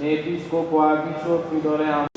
Episcopo Bishop Fridolin.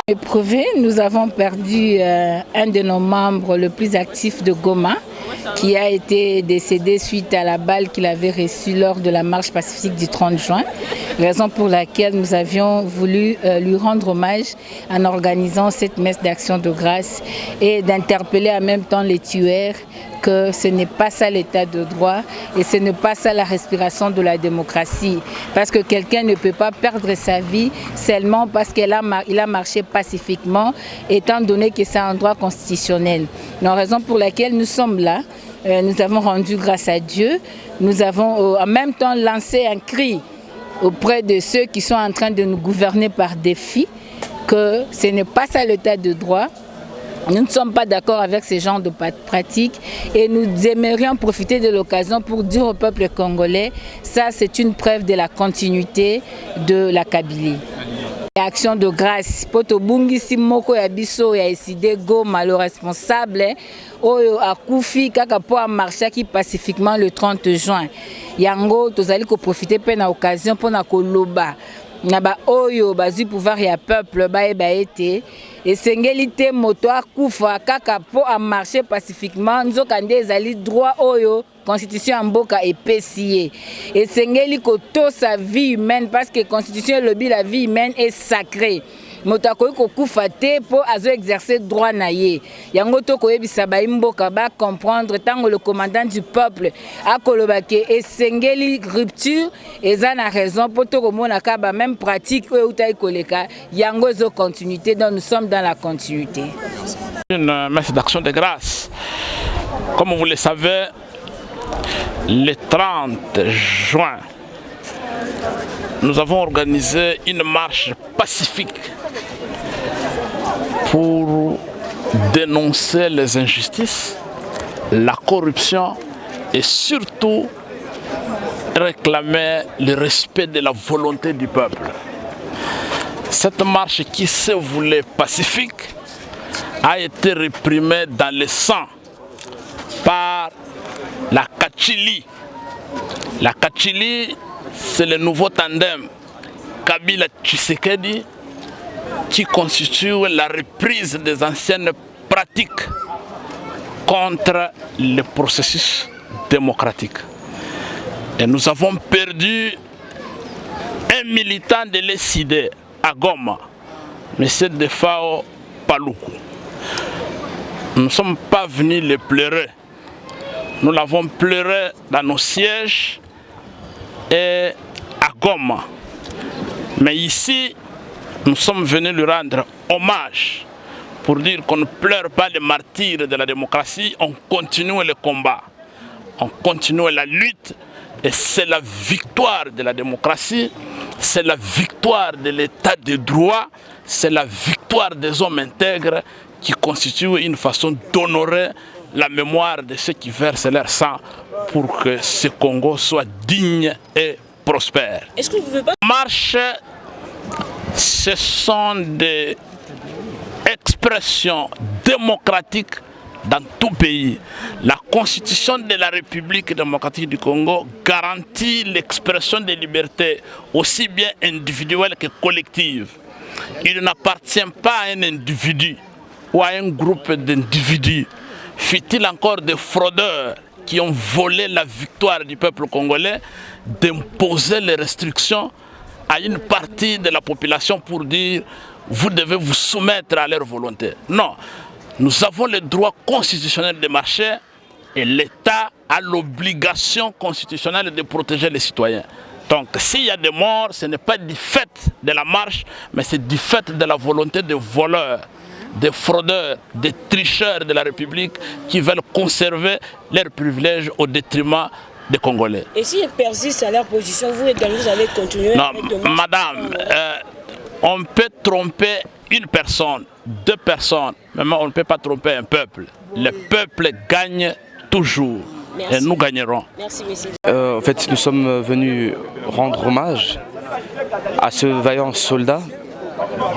Éprouvé, nous avons perdu un de nos membres le plus actif de Goma, qui a été décédé suite à la balle qu'il avait reçue lors de la marche pacifique du 30 juin, raison pour laquelle nous avions voulu lui rendre hommage en organisant cette messe d'action de grâce et d'interpeller en même temps les tueurs que ce n'est pas ça l'état de droit et ce n'est pas ça la respiration de la démocratie. Parce que quelqu'un ne peut pas perdre sa vie seulement parce qu'il a marché pacifiquement, étant donné que c'est un droit constitutionnel. La raison pour laquelle nous sommes là, nous avons rendu grâce à Dieu, nous avons en même temps lancé un cri auprès de ceux qui sont en train de nous gouverner par défi, que ce n'est pas ça l'état de droit. Nous ne sommes pas d'accord avec ce genre de pratiques et nous aimerions profiter de l'occasion pour dire au peuple congolais, ça c'est une preuve de la continuité de la Kabylie. Action de grâce, poto bungisi moko ya biso ya eside Goma, le responsable oyo akufi kaka po a marché qui pacifiquement le 30 juin. Yango tozali ko profiter pe na occasion pour na koloba. Naba oyo bazi pouvoir ya peuple ba été et sengeli moto akufa kaka po a marché pacifiquement nzokande ezali droit oyo constitution en mboka epesiye et sengeli koto sa vie humaine parce que constitution lobby la vie humaine est sacrée. Moto akoki kokufa te po azo exercer droit na ye. Yango to koyebisa ba mboka ba comprendre tango le commandant du peuple akoloba ke esengeli rupture eza na raison po to komona ka ba même pratique oyo utai koleka yango zo continuité donc nous sommes dans la continuité. Une messe d'action de grâce. Comme vous le savez, le 30 juin, nous avons organisé une marche pacifique pour dénoncer les injustices, la corruption et surtout réclamer le respect de la volonté du peuple. Cette marche qui se voulait pacifique a été réprimée dans le sang par la Kachili. La Kachili, c'est le nouveau tandem Kabila-Tshisekedi qui constitue la reprise des anciennes pratiques contre le processus démocratique. Et nous avons perdu un militant de l'ECD à Goma, M. Defao Paluku. Nous ne sommes pas venus le pleurer. Nous l'avons pleuré dans nos sièges et à Goma. Mais ici, nous sommes venus lui rendre hommage pour dire qu'on ne pleure pas les martyrs de la démocratie, on continue le combat, on continue la lutte et c'est la victoire de la démocratie, c'est la victoire de l'état de droit, c'est la victoire des hommes intègres qui constitue une façon d'honorer la mémoire de ceux qui versent leur sang pour que ce Congo soit digne et prospère. Est-ce que vous ne pouvez pas... Marche, ce sont des expressions démocratiques dans tout pays. La Constitution de la République démocratique du Congo garantit l'expression des libertés, aussi bien individuelles que collectives. Il n'appartient pas à un individu ou à un groupe d'individus, fut-il encore des fraudeurs qui ont volé la victoire du peuple congolais, d'imposer les restrictions à une partie de la population pour dire vous devez vous soumettre à leur volonté. Non, nous avons le droit constitutionnel de marcher et l'État a l'obligation constitutionnelle de protéger les citoyens. Donc s'il y a des morts, ce n'est pas du fait de la marche, mais c'est du fait de la volonté des voleurs, des fraudeurs, des tricheurs de la République qui veulent conserver leurs privilèges au détriment des Congolais. Et s'ils persistent à leur position, vous allez continuer? Non, madame, on peut tromper une personne, deux personnes, mais on ne peut pas tromper un peuple. Le peuple gagne toujours. Merci. Et nous gagnerons. Merci, monsieur. En fait, nous sommes venus rendre hommage à ce vaillant soldat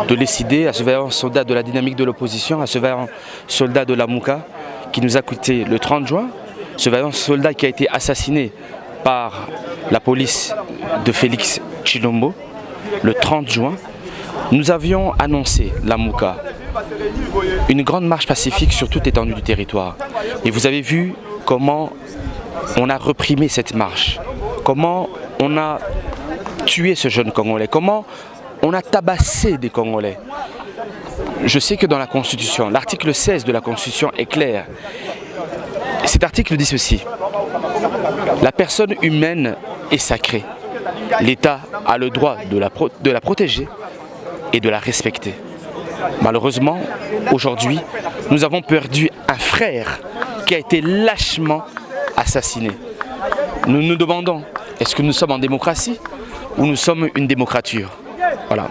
de l'ECD, à ce vaillant soldat de la dynamique de l'opposition, à ce vaillant soldat de la Mouka qui nous a quittés le 30 juin, ce vaillant soldat qui a été assassiné par la police de Félix Tshilombo le 30 juin. Nous avions annoncé la Mouka, une grande marche pacifique sur toute l'étendue du territoire. Et vous avez vu comment on a reprimé cette marche, comment on a tué ce jeune Congolais, comment on a tabassé des Congolais. Je sais que dans la Constitution, l'article 16 de la Constitution est clair. Cet article dit ceci: la personne humaine est sacrée. L'État a le droit de la protéger et de la respecter. Malheureusement, aujourd'hui, nous avons perdu un frère qui a été lâchement assassiné. Nous nous demandons, est-ce que nous sommes en démocratie ou nous sommes une démocrature? Voilà.